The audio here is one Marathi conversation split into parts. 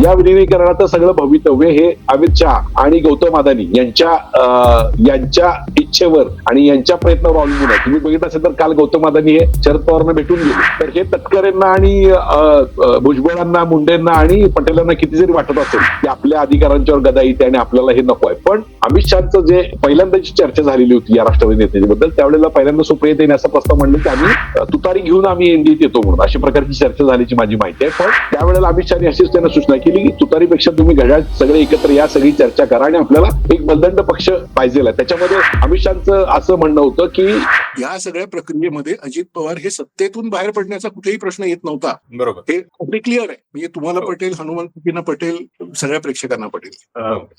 या विलिनीकरणाचं सगळं भवितव्य हे अमित शहा आणि गौतम अदानी यांच्या इच्छेवर आणि यांच्या प्रयत्नावर अवलंबून आहे. तुम्ही बघितलं असेल तर काल गौतम अदानी हे शरद पवारांना भेटून गेले, तर हे तटकरेंना आणि भुजबळांना, मुंडेंना आणि पटेलांना किती जरी वाटत असेल की आपल्या अधिकारांच्यावर गदा येते आणि आपल्याला हे नको आहे, पण अमित शहाचं जे पहिल्यांदाची चर्चा झालेली होती या राष्ट्रवादी नेत्याबद्दल, त्यावेळेला पहिल्यांदा सुप्रियाताईंनी असा प्रस्ताव मांडला की आम्ही तुतारी घेऊन आम्ही एनडीएत येतो म्हणून, अशा प्रकारची चर्चा झाल्याची माझी माहिती आहे. पण त्यावेळेला अमित शहानी अशीच त्यांना सूचना केली की तुतारीपेक्षा तुम्ही घड्याळ सगळे एकत्र या, सगळी चर्चा करा आणि आपल्याला एक बलदंड पक्ष पाहिजे. त्याच्यामध्ये अमित शहाचं असं म्हणणं होतं की या सगळ्या प्रक्रियेमध्ये अजित पवार हे सत्तेतून बाहेर पडण्याचा कुठेही प्रश्न येत नव्हता. बरोबर, हे अगदी क्लिअर आहे. म्हणजे तुम्हाला पटेल, हनुमंतजींना पटेल, सगळ्या प्रेक्षकांना पटेल.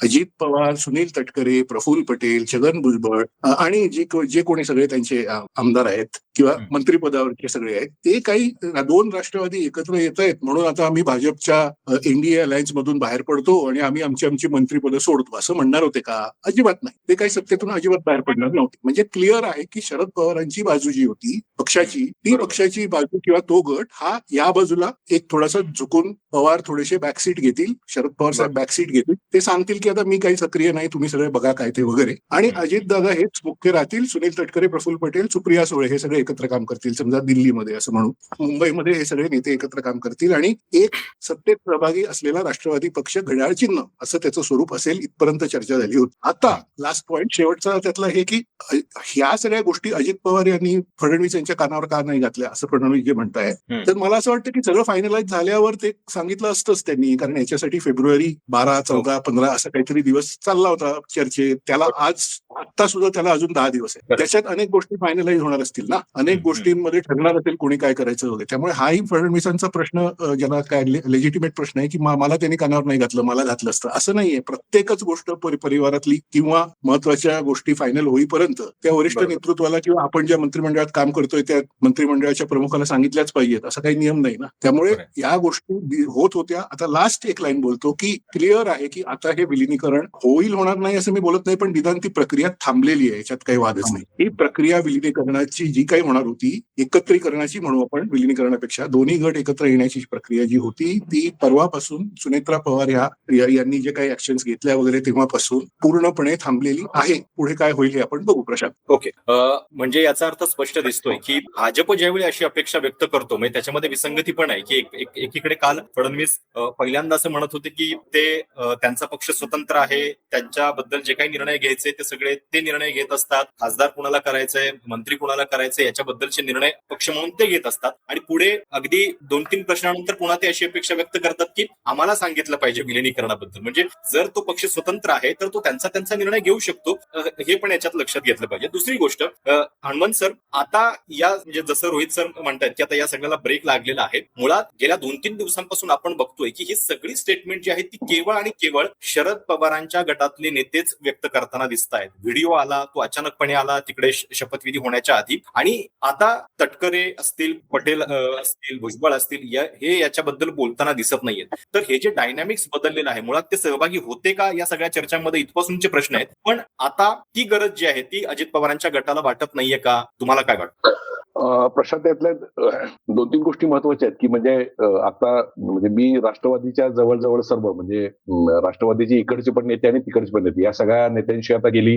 अजित पवार, सुनील तटकरे, प्रफुल्ल पटेल, छगन भुजबळ आणि जे कोणी सगळे त्यांचे आमदार आहेत किंवा मंत्रिपदावरचे सगळे आहेत, ते काही दोन राष्ट्रवादी एकत्र येत आहेत म्हणून आता आम्ही भाजपच्या एनडीए अलायन्स मधून बाहेर पडतो आणि आम्ही आमची मंत्रिपदं सोडतो असं म्हणणार होते का? अजिबात नाही. ते काही सत्तेतून अजिबात बाहेर पडणार नव्हते. म्हणजे क्लिअर आहे की शरद पवारांची बाजू जी होती पक्षाची, ती पक्षाची बाजू किंवा तो गट हा या बाजूला एक थोडासा झुकून, पवार थोडेसे बॅकसीट घेतील, शरद पवार साहेब बॅकसीट घेतील, ते सांगतील की आता मी काही सक्रिय नाही, तुम्ही सगळे बघा काय ते वगैरे, आणि अजितदादा हेच मुख्य राहतील. सुनील तटकरे, प्रफुल्ल पटेल, सुप्रिया सुळे हे सगळे एकत्र काम करतील. समजा दिल्लीमध्ये असं म्हणू, मुंबईमध्ये हे सगळे नेते एकत्र काम करतील आणि एक सत्तेत सहभागी असलेला राष्ट्रवादी पक्ष घड्याळ चिन्ह असं त्याचं स्वरूप असेल, इथपर्यंत चर्चा झाली होती. आता लास्ट पॉइंट शेवटचा त्यातला हे की ह्या सगळ्या गोष्टी अजित पवार यांनी फडणवीस यांच्या कानावर का नाही घातल्या असं फडणवीस जे म्हणताय, तर मला असं वाटतं की सगळं फायनलाइज झाल्यावर ते सांगितलं असतंच त्यांनी, कारण याच्यासाठी फेब्रुवारी 12, 14, 15 असं काहीतरी दिवस चालला होता चर्चेत. त्याला आता सुद्धा त्याला अजून 10 दिवस आहे. त्याच्यात अनेक गोष्टी फायनलाइज होणार असतील ना, अनेक गोष्टींमध्ये ठरणार असेल कोणी काय करायचं वगैरे. त्यामुळे हाही फडणवीसांचा प्रश्न, ज्याला काय लेजिटिमेट प्रश्न आहे की मला त्यांनी कानावर नाही घातलं, मला घातलं असतं असं नाहीये. प्रत्येकच गोष्ट परिवारातली किंवा महत्वाच्या गोष्टी फायनल होईपर्यंत त्या वरिष्ठ नेतृत्वाला किंवा आपण ज्या मंत्रिमंडळात काम करतोय त्या मंत्रिमंडळाच्या प्रमुखाला सांगितल्याच पाहिजेत, असा काही नियम नाही ना. त्यामुळे या गोष्टी होत होत्या. आता लास्ट एक लाईन बोलतो की क्लिअर आहे की आता हे विलिनीकरण होईल, होणार नाही असं मी बोलत नाही, पण निदान ती प्रक्रिया थांबलेली आहे, याच्यात काही वादच नाही. ही प्रक्रिया विलिनीकरणाची जी काही होणार होती, एकत्रीकरणाची म्हणू आपण, विलिनीकरणापेक्षा दोन्ही गट एकत्र येण्याची प्रक्रिया जी होती ती परवापासून सुनेत्रा पवार यांनी जे काही ऍक्शन्स घेतल्या वगैरे तेव्हापासून पूर्णपणे थांबलेली आहे. पुढे काय होईल हे आपण बघू. प्रशांत, ओके. म्हणजे याचा अर्थ स्पष्ट दिसतोय की भाजप ज्यावेळी अशी अपेक्षा व्यक्त करतो, म्हणजे त्याच्यामध्ये विसंगती पण आहे की एकीकडे काल फडणवीस पहिल्यांदा असं म्हणत होते की ते त्यांचा पक्ष स्वतंत्र आहे, त्यांच्याबद्दल जे काही निर्णय घ्यायचे ते सगळे ते निर्णय घेत असतात, खासदार कुणाला करायचंय, मंत्री कुणाला करायचंय याच्याबद्दलचे निर्णय पक्ष म्हणून ते घेत असतात, आणि पुढे अगदी 2-3 प्रश्नानंतर पुन्हा ते अशी अपेक्षा व्यक्त करतात की आम्हाला सांगितलं पाहिजे विलिनीकरणाबद्दल. म्हणजे जर तो पक्ष स्वतंत्र आहे तर तो त्यांचा निर्णय घेऊ शकतो, हे पण याच्यात लक्षात घेतलं पाहिजे. दुसरी गोष्ट, हनुमंत सर, आता या म्हणजे जसं रोहित सर म्हणतात की आता या सगळ्याला ब्रेक लागलेला आहे, मुळात गेल्या 2-3 दिवसांपासून आपण बघतोय की ही सगळी स्टेटमेंट जी आहे ती केवळ आणि केवळ शरद पवारांच्या गटातले नेतेच व्यक्त करताना दिसत आहेत. व्हिडिओ आला, तो अचानकपणे आला तिकडे शपथविधी होण्याच्या आधी, आणि आता तटकरे असतील, पटेल असतील, भुजबळ असतील, हे याच्याबद्दल बोलताना दिसत नाहीयेत. तर हे जे डायनामिक्स बदललेलं आहे, मुळात ते सहभागी होते का या सगळ्या चर्चांमध्ये, इथपासूनचे प्रश्न आहेत. पण आता ती गरज जी आहे ती अजित पवारांच्या गटाला वाटत नाहीये का? तुम्हाला काय वाटतं? प्रशांत, त्यातल्या 2-3 गोष्टी महत्वाच्या आहेत की म्हणजे आता म्हणजे मी राष्ट्रवादीच्या जवळजवळ सर्व म्हणजे राष्ट्रवादीचे इकडचे पण नेते आणि तिकडचे पण नेते या सगळ्या नेत्यांशी आता गेली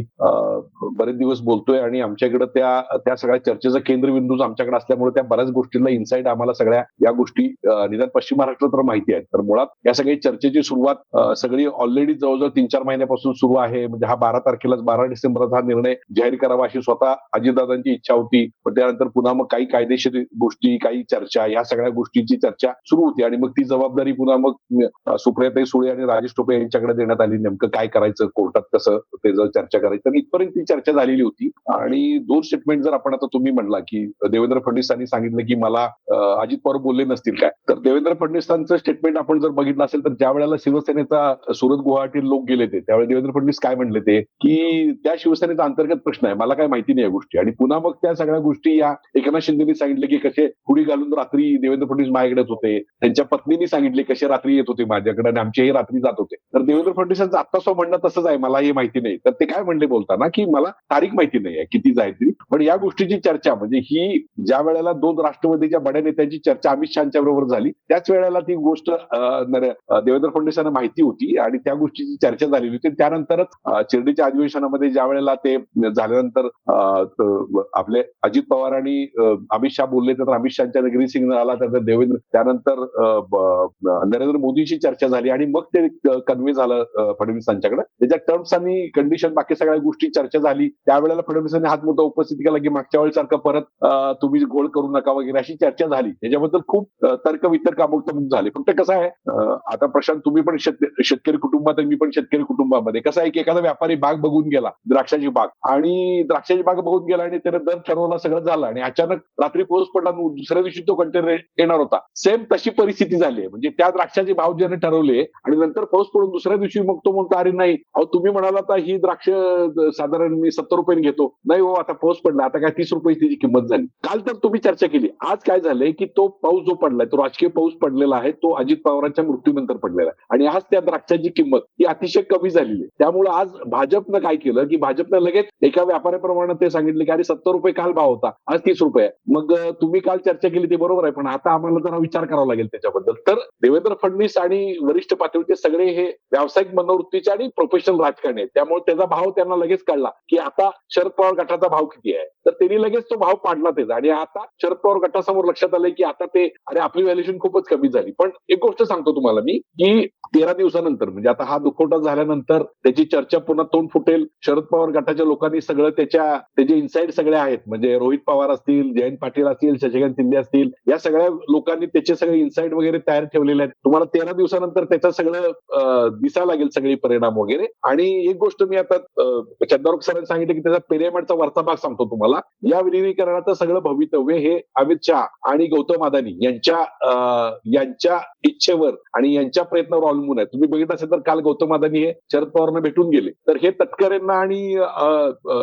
बरेच दिवस बोलतोय, आणि आमच्याकडे त्या सगळ्या चर्चेचा केंद्रबिंदू आमच्याकडे असल्यामुळे त्या बऱ्याच गोष्टींना इन्साइड आम्हाला सगळ्या या गोष्टी निदान पश्चिम महाराष्ट्रात तर माहिती आहेत. तर मुळात या सगळ्या चर्चेची सुरुवात सगळी ऑलरेडी जवळजवळ 3-4 महिन्यापासून सुरू आहे. म्हणजे हा 12 तारखेलाच 12 डिसेंबरला हा निर्णय जाहीर करावा अशी स्वतः अजितदादांची इच्छा होती. पण त्यानंतर पुन्हा मग काही कायदेशीर गोष्टी, काही चर्चा, या सगळ्या गोष्टींची चर्चा सुरू होती, आणि मग ती जबाबदारी पुन्हा मग सुप्रियाताई सुळे आणि राजेश टोपे यांच्याकडे देण्यात आली. नेमकं काय करायचं, कोर्टात कसं त्याचं चर्चा करायचं, तर इथपर्यंत ती चर्चा झालेली होती. आणि 2 स्टेटमेंट जर आपण आता तुम्ही म्हणला की देवेंद्र फडणवीसांनी सांगितलं की मला अजित पवार बोलले नसतील काय, तर देवेंद्र फडणवीसांचं स्टेटमेंट आपण जर बघितलं असेल तर ज्या वेळेला शिवसेनेचा सुरत गुवाहाटी लोक गेले ते त्यावेळी देवेंद्र फडणवीस काय म्हणले ते की त्या शिवसेनेचा अंतर्गत प्रश्न आहे, मला काय माहिती नाही या गोष्टी, आणि पुन्हा मग त्या सगळ्या गोष्टी या एकनाथ शिंदेनी सांगितलं की कसे हुडी घालून रात्री देवेंद्र फडणवीस माझ्याकडेच होते, त्यांच्या पत्नीने सांगितले कसे रात्री येत होते माझ्याकडे आणि आमचेही रात्री जात होते. तर देवेंद्र फडणवीसांचं आत्ता म्हणणं तसंच आहे, मला हे माहिती नाही. तर ते काय म्हणले बोलताना की मला तारीख माहिती नाही आहे किती जायची, पण या गोष्टीची चर्चा म्हणजे ही ज्या वेळेला 2 राष्ट्रवादीच्या बड्या नेत्यांची चर्चा अमित शहाच्या बरोबर झाली त्याच वेळेला ती गोष्ट देवेंद्र फडणवीसांना माहिती होती आणि त्या गोष्टीची चर्चा झालेली होती. त्यानंतरच शिर्डीच्या अधिवेशनामध्ये ज्या वेळेला ते झाल्यानंतर आपले अजित पवार आणि अमित शहा बोलले तर अमित शहाच्या नगरी सिग्नल आला, तर त्यानंतर नरेंद्र मोदींची चर्चा झाली आणि मग ते कन्वे झालं फडणवीसांच्याकडे. त्याच्या टर्म्स आणि कंडिशन बाकी सगळ्या गोष्टी चर्चा झाली. त्यावेळेला फडणवीसांनी हाच मुद्दा उपस्थित केला की मागच्या वेळेसारखं परत तुम्ही गोळ करू नका वगैरे अशी चर्चा झाली. त्याच्याबद्दल खूप तर्क वितर्क अमुक झाले. फक्त कसं आहे, आता प्रशांत तुम्ही पण शेतकरी कुटुंबात मी पण शेतकरी कुटुंबामध्ये, कसं आहे की एखादा व्यापारी बाग बघून गेला, द्राक्षाची बाग, आणि द्राक्षाची बाग बघून गेला आणि त्याने दर ठरवला, सगळं झालं आणि अचानक रात्री पाऊस पडला, दुसऱ्या दिवशी तो कंटेनर येणार होता. सेम तशी परिस्थिती झाली आहे. म्हणजे त्या द्राक्षाचे भाव ज्याने ठरवले आणि नंतर पाऊस पडून दुसऱ्या दिवशी मग तो म्हणतो अरे नाही, अहो तुम्ही म्हणाला आता ही द्राक्ष साधारण मी 70 रुपये घेतो, नाही हो आता पाऊस पडला, आता काय 30 रुपये त्याची किंमत झाली. काल तर तुम्ही चर्चा केली. आज काय झालंय की तो पाऊस जो पडलाय, तो राजकीय पाऊस पडलेला आहे, तो अजित पवारांच्या मृत्यूनंतर पडलेला आहे आणि आज त्या द्राक्षाची किंमत ही अतिशय कमी झालेली आहे. त्यामुळे आज भाजपनं काय केलं की भाजपनं लगेच एका व्यापाऱ्याप्रमाणे ते सांगितले की अरे 70 रुपये काल भाव होता, आज 30 रुपये. मग तुम्ही काल चर्चा केली ते बरोबर आहे, पण आता आम्हाला जरा विचार करावा लागेल त्याच्याबद्दल. तर देवेंद्र फडणवीस आणि वरिष्ठ पातळीचे सगळे हे व्यावसायिक मनोवृत्तीचे आणि प्रोफेशनल राजकारणी आहेत. त्यामुळे त्याचा भाव त्यांना लगेच कळला की आता शरद पवार गटाचा भाव किती आहे, तर त्यांनी लगेच तो भाव पाडला त्याचा. आणि आता शरद पवार गटासमोर लक्षात आलंय की आता ते अरे आपली व्हॅल्युएशन खूपच कमी झाली. पण एक गोष्ट सांगतो तुम्हाला मी की 13 दिवसानंतर म्हणजे आता हा दुखवटा झाल्यानंतर त्याची चर्चा पुन्हा तोंड फुटेल. शरद पवार गटाच्या लोकांनी सगळं त्याचे इन्साइड सगळे आहेत, म्हणजे रोहित पवार असतील, जयंत पाटील असतील, शशिकांत शिंदे असतील, या सगळ्या लोकांनी त्याचे सगळे इन्साइड वगैरे तयार ठेवलेले आहेत. तुम्हाला 13 दिवसानंतर त्याचं सगळं दिसायला लागेल, सगळे परिणाम वगैरे. आणि एक गोष्ट मी आता चंदावरकर सरांनी सांगितलं की त्याचा पिरेमॅडचा वरचा भाग सांगतो तुम्हाला. या विलिनीकरणाचं सगळं भवितव्य हे अमित शहा आणि गौतम अदानी यांच्या इच्छेवर आणि यांच्या प्रयत्नावर अवलंबून आहे. तुम्ही बघितलं असेल तर काल गौतम अदानी हे शरद पवारांना भेटून गेले. तर हे तटकरेंना आणि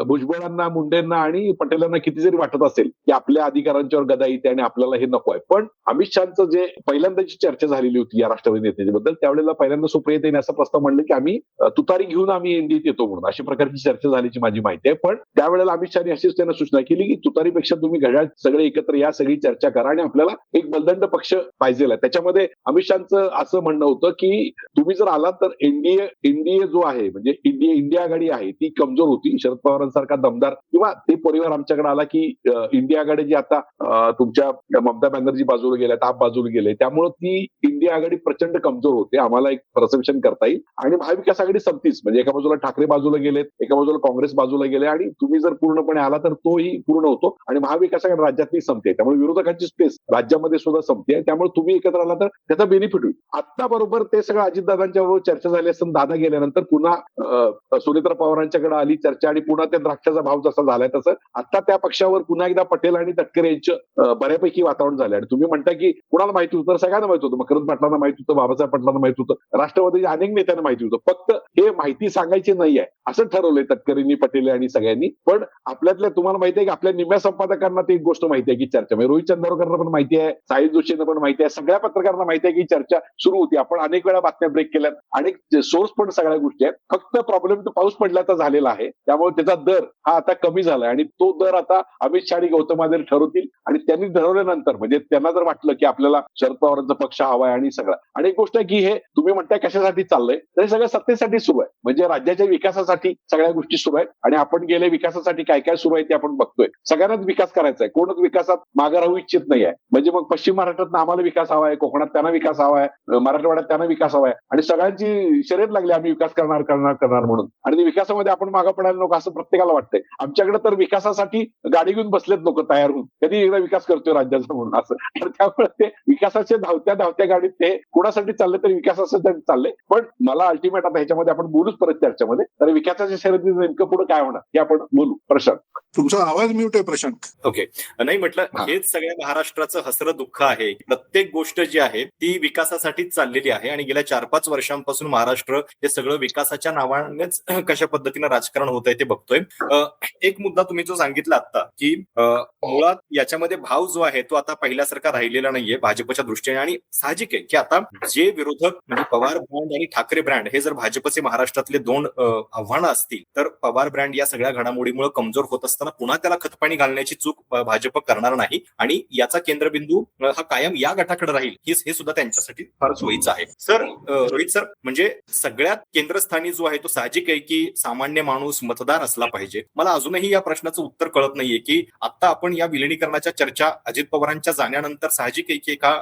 भुजबळांना, मुंडेंना आणि पटेलांना किती जरी वाटत असेल की आपल्या अधिकारांच्यावर गदा येते आणि आपल्याला हे नको आहे, पण अमित शहाचं जे पहिल्यांदाची चर्चा झालेली होती या राष्ट्रवादी नेत्याच्याबद्दल, त्यावेळेला पहिल्यांदा सुप्रियाताईंनी असा प्रस्ताव मांडला की आम्ही तुतारी घेऊन आम्ही एनडीएत येतो म्हणून, अशी प्रकारची चर्चा झाल्याची माझी माहिती आहे. पण त्यावेळेला अमित शहानी अशीच त्यांना सूचना केली की तुतारीपेक्षा तुम्ही घड्याळ सगळे एकत्र या, सगळी चर्चा करा आणि आपल्याला एक बलदंड पक्ष पाहिजे. त्याच्यामध्ये अमित शहाचं असं म्हणणं होतं की तुम्ही जर आलात तर एनडीए जो आहे म्हणजे इंडिया आघाडी आहे ती कमजोर होती. शरद पवारांसारखा दमदार किंवा ते परिवार आमच्याकडे आला की इंडिया आघाडी जी आता तुमच्या ममता बॅनर्जी बाजूला गेल्या, आप बाजूला गेले, त्यामुळे ती इंडिया आघाडी प्रचंड कमजोर होते. आम्हाला एक परसेप्शन करता येईल आणि महाविकास आघाडी संपतीच. म्हणजे एका बाजूला ठाकरे बाजूला गेलेत, एका बाजूला काँग्रेस बाजूला गेले आणि तुम्ही जर पूर्णपणे आला तर तोही पूर्ण होतो आणि महाविकास आघाडी राज्यातली संपते. त्यामुळे विरोधकांची स्पेस राज्यामध्ये सुद्धा संपते. त्यामुळे तुम्ही एकत्र आला तर त्याचा बेनिफिट होईल. आता बरोबर ते सगळं अजितदादांच्या बरोबर चर्चा झाली असताना दादा गेल्यानंतर पुन्हा सुनेत्रा पवारांच्याकडे आली चर्चा आणि पुन्हा त्या द्राक्षाचा भाव जसा झालाय तसं आता त्या पक्षावर पुन्हा एकदा पटेल आणि तटकरे यांचं बऱ्यापैकी वातावरण झालं. आणि तुम्ही म्हणता की कुणाला माहिती होतं, सगळ्यांना माहिती होतं, मकरंद पाटलांना माहिती होतं, बाबासाहेब पाटलांना माहिती होतं, राष्ट्रवादीच्या अनेक नेत्यांना माहिती होतं. फक्त हे माहिती सांगायची नाही आहे असं ठरवलंय तटकरेंनी, पटेल आणि सगळ्यांनी. पण आपल्यातल्या तुम्हाला माहिती आहे की आपल्या निम्म्या संपादकांना ती एक गोष्ट माहिती आहे की चर्चा म्हणजे रोहित चंद्रवरकरला पण माहिती आहे, साहिल जोशींना पण माहिती आहे, सगळ्या पत्रकारांना माहिती आहे की चर्चा सुरू होती. आपण अनेक वेळा बातम्या ब्रेक केल्यात, अनेक सोर्स पण सगळ्या गोष्टी आहेत. फक्त प्रॉब्लेम तो पाऊस पडल्याचा झालेला आहे, त्यामुळे त्याचा दर हा आता कमी झालाय आणि तो दर आता अमित शहा आणि गौतम अदानी ठरवतील. आणि त्यांनी ठरवल्यानंतर म्हणजे त्यांना जर वाटलं की आपल्याला शरद पवारांचा पक्ष हवाय आणि सगळा. आणि एक गोष्ट आहे की हे तुम्ही म्हणताय कशासाठी चाललंय, तर हे सगळं सत्तेसाठी सुरू आहे. म्हणजे राज्याच्या विकासासाठी सगळ्या गोष्टी सुरू आहेत आणि आपण गेल्या विकासासाठी काय काय सुरू आहे ते आपण बघतोय. सगळ्यांनाच विकास करायचा आहे, कोणच विकासात मागे राहू इच्छित नाही आहे. म्हणजे मग पश्चिम महाराष्ट्रात आम्हाला विकास हवाय, कोकणात त्यांना विकास हवाय, मराठवाड्यात त्यांना विकास हवाय आणि सगळ्यांची शर्यत लागली आम्ही विकास करणार म्हणून. आणि विकासामध्ये आपण मागे पडायला नको असं प्रत्येकाला वाटतंय. आमच्याकडे तर विकासासाठी गाडी घेऊन बसलेत लोक तयार होऊन, कधी एकदा विकास करतोय राज्याचा म्हणून असं. तर त्यामुळे ते विकासाचे धावत्या गाडीत ते कुणासाठी चालले तर विकासासाठी चालले. पण मला अल्टिमेट आता ह्याच्यामध्ये आपण बोलूच परत चर्चेमध्ये, तर विकासाच्या शर्यतीत नेमकं पुढे काय होणार हे आपण बोलू. प्रशांत, तुमचा आवाज म्यूट आहे प्रशांत. ओके, नाही म्हटलं हेच सगळ्या महाराष्ट्राचं हसरं दुःख आहे. प्रत्येक गोष्ट जी आहे ती विकासासाठीच चाललेली आहे आणि गेल्या गेल्या 4-5 वर्षांपासून महाराष्ट्र हे सगळं विकासाच्या नावानेच कशा पद्धतीनं राजकारण होत आहे ते बघतोय. एक मुद्दा तुम्ही जो सांगितला आता की मुळात याच्यामध्ये भाव जो आहे तो आता पहिल्यासारखा राहिलेला नाहीये भाजपच्या दृष्टीने, आणि साहजिक आहे की आता जे विरोधक म्हणजे पवार ब्रँड आणि ठाकरे ब्रँड हे जर भाजपचे महाराष्ट्रातले दोन आव्हानं असतील तर पवार ब्रँड या सगळ्या घडामोडीमुळे कमजोर होत असताना पुन्हा त्याला खतपाणी घालण्याची चूक भाजप करणार नाही, आणि याचा केंद्रबिंदू हा कायम या गटाकडे राहील हे सुद्धा त्यांच्यासाठी फार सोयीचं आहे. सर, रोहित सर, म्हणजे सगळ्यात केंद्रस्थानी जो आहे तो साहजिक आहे की सामान्य माणूस मतदार असला पाहिजे. मला अजूनही या प्रश्नाचं उत्तर कळत नाहीये की आता आपण या विलिनीकरणाच्या चर्चा अजित पवारांच्या जाण्यानंतर साहजिक आहे की एका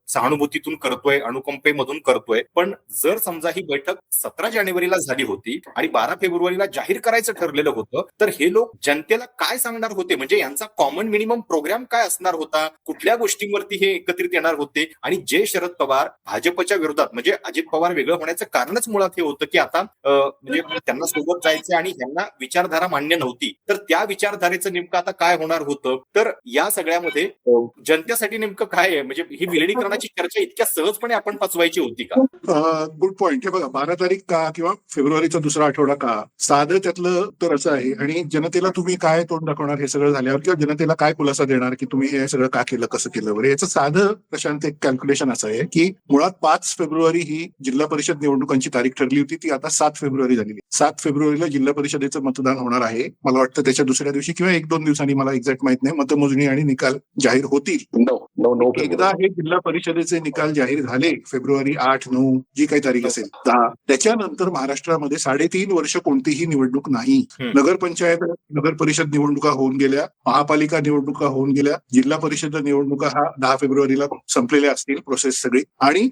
सहानुभूतीतून करतोय, अनुकंपेमधून करतोय, पण जर समजा ही बैठक 17 जानेवारीला झाली होती आणि 12 फेब्रुवारीला जाहीर करायचं ठरलेलं होतं, तर हे लोक जनतेला काय सांगणार होते? म्हणजे यांचा कॉमन मिनिमम प्रोग्राम काय असणार होता? कुठल्या गोष्टींवरती हे एकत्रित येणार होते? आणि जे शरद पवार भाजपच्या विरोधात, म्हणजे अजित पवार वेगळं होण्याचं कारणच मुळात हे होतं की आता म्हणजे त्यांना सोबत जायचं आणि यांना विचारधारा मान्य नव्हती, तर त्या विचारधारेचं नेमकं आता काय होणार होतं? तर या सगळ्यामध्ये जनतेसाठी नेमकं काय आहे? म्हणजे ही विलिनीकरणाची चर्चा इतक्या सहजपणे आपण पचवायची होती का? Good point. हे बघा, 12 तारीख का किंवा फेब्रुवारीचा दुसरा आठवडा का, साधं त्यातलं उत्तर असं आहे. आणि जनतेला तुम्ही काय तोंड दाखवणार हे सगळं झाल्यावर, किंवा जनतेला काय खुलासा देणार की तुम्ही हे सगळं का केलं, कसं केलं वगैरे, याचं साधं प्रशांत एक कॅल्क्युलेशन असं आहे की मुळात 5 फेब्रुवारी ही जिल्हा परिषद निवडणुकांची तारीख ठरली होती, ती आता 7 फेब्रुवारी झालेली. 7 फेब्रुवारीला जिल्हा परिषदेचं मतदान होणार आहे. मला वाटतं त्याच्या दुसऱ्या दिवशी किंवा 1-2 दिवसांनी, मला एक्झॅक्ट माहित नाही, मतमोजणी आणि निकाल जाहीर होतील. एकदा हे जिल्हा परिषदेचे निकाल जाहीर झाले, फेब्रुवारी 8-9 जी काही तारीख असेल 10, त्याच्यानंतर महाराष्ट्रामध्ये 3.5 वर्ष कोणतीही निवडणूक नाही. नगरपंचायत, नगर परिषद निवडणुका होऊन गेल्या, महापालिका निवडणुका होऊन गेल्या, जिल्हा परिषद निवडणुका हा 10 फेब्रुवारीला संपलेल्या असतील प्रोसेस सगळी, आणि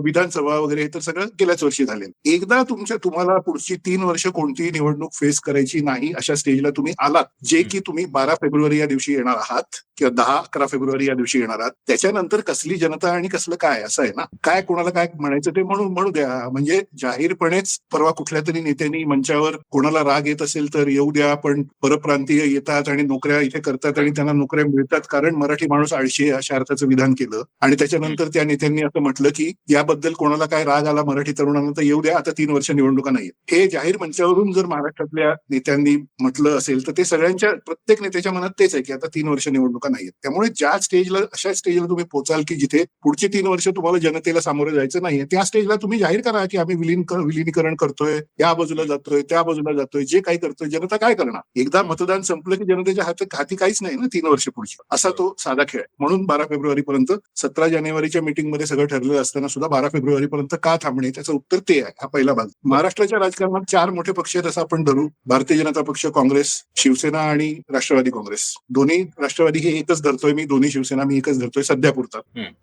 विधानसभा वगैरे हे तर सगळं गेल्याच वर्षी झाले. एकदा तुम्हाला पुढची 3 वर्ष कोणतीही निवडणूक फेस करायची नाही अशा स्टेजला तुम्ही आलात, जे की तुम्ही 12 फेब्रुवारी या दिवशी येणार आहात किंवा 10-11 फेब्रुवारी या दिवशी येणार आहात, त्याच्यानंतर कसली जनता आणि कसलं काय, असं आहे ना. काय कोणाला काय म्हणायचं ते म्हणू द्या. म्हणजे जाहीरपणेच परवा कुठल्या तरी नेत्यांनी मंचावर कोणाला राग येत असेल तर येऊ द्या, पण परप्रांतीय येतात आणि नोकऱ्या इथे करतात आणि त्यांना नोकऱ्या मिळतात कारण मराठी माणूस आळशी आहे, अशा अर्थाचं विधान केलं. आणि त्याच्यानंतर त्या नेत्यांनी असं म्हटलं की याबद्दल कोणाला काय राग आला मराठी तरुणांना तर येऊ द्या, आता 3 वर्ष निवडणुका नाहीये. हे जाहीर मंचावरून जर महाराष्ट्रातल्या नेत्यांनी म्हटलं असेल तर ते सगळ्यांच्या, प्रत्येक नेत्याच्या मनात तेच आहे की आता 3 वर्ष निवडणुका नाहीये. त्यामुळे ज्या स्टेजला, अशा स्टेजला तुम्ही पोचाल की जिथे पुढची 3 वर्ष तुम्हाला जनतेला सामोरं जायचं नाहीये, त्या स्टेजला तुम्ही जाहीर करा की आम्ही विलिनीकरण करतोय, या बाजूला जातोय, त्या बाजूला जातोय, जे काही करतोय. जनता काय करणार? एकदा मतदान संपलं की जनतेच्या हाती काहीच नाही ना 3 वर्ष पुढची. असा तो साधा खेळ. म्हणून 12 फेब्रुवारी पर्यंत, 17 जानेवारीच्या मीटिंगमध्ये सगळं ठरलेलं असताना सुद्धा 12 फेब्रुवारी पर्यंत का थांबणे, त्याचं उत्तर ते आहे. हा पहिला भाग. महाराष्ट्राच्या राजकारणात 4 मोठे पक्ष आहेत असं आपण धरू. भारतीय जनता पक्ष, काँग्रेस, शिवसेना आणि राष्ट्रवादी काँग्रेस. दोन्ही, राष्ट्रवादी हे एकच धरतोय मी, दोन्ही शिवसेना मी एकच धरतोय सध्या पुरता.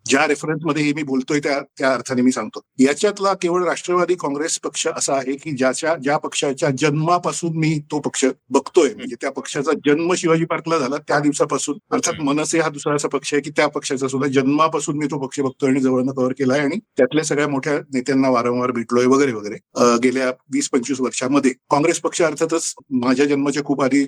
ज्या रेफरन्समध्ये हे मी बोलतोय त्या अर्थाने मी सांगतो. याच्यातला केवळ राष्ट्रवादी काँग्रेस पक्ष असा आहे की ज्या पक्षाच्या जन्मापासून मी तो पक्ष बघतोय, म्हणजे त्या पक्षाचा जन्म शिवाजी पार्कला झाला त्या दिवसापासून, अर्थात मनसे हा दुसरा असा पक्ष आहे की त्या पक्षाचा सुद्धा जन्मापासून मी तो पक्ष बघतोय आणि जवळनं कव्हर केलाय आणि त्यातल्या सगळ्या मोठ्या नेत्यांना वारंवार भेटलोय वगैरे वगैरे गेल्या 20-25 वर्षामध्ये. काँग्रेस पक्ष अर्थातच माझ्या जन्माच्या खूप आधी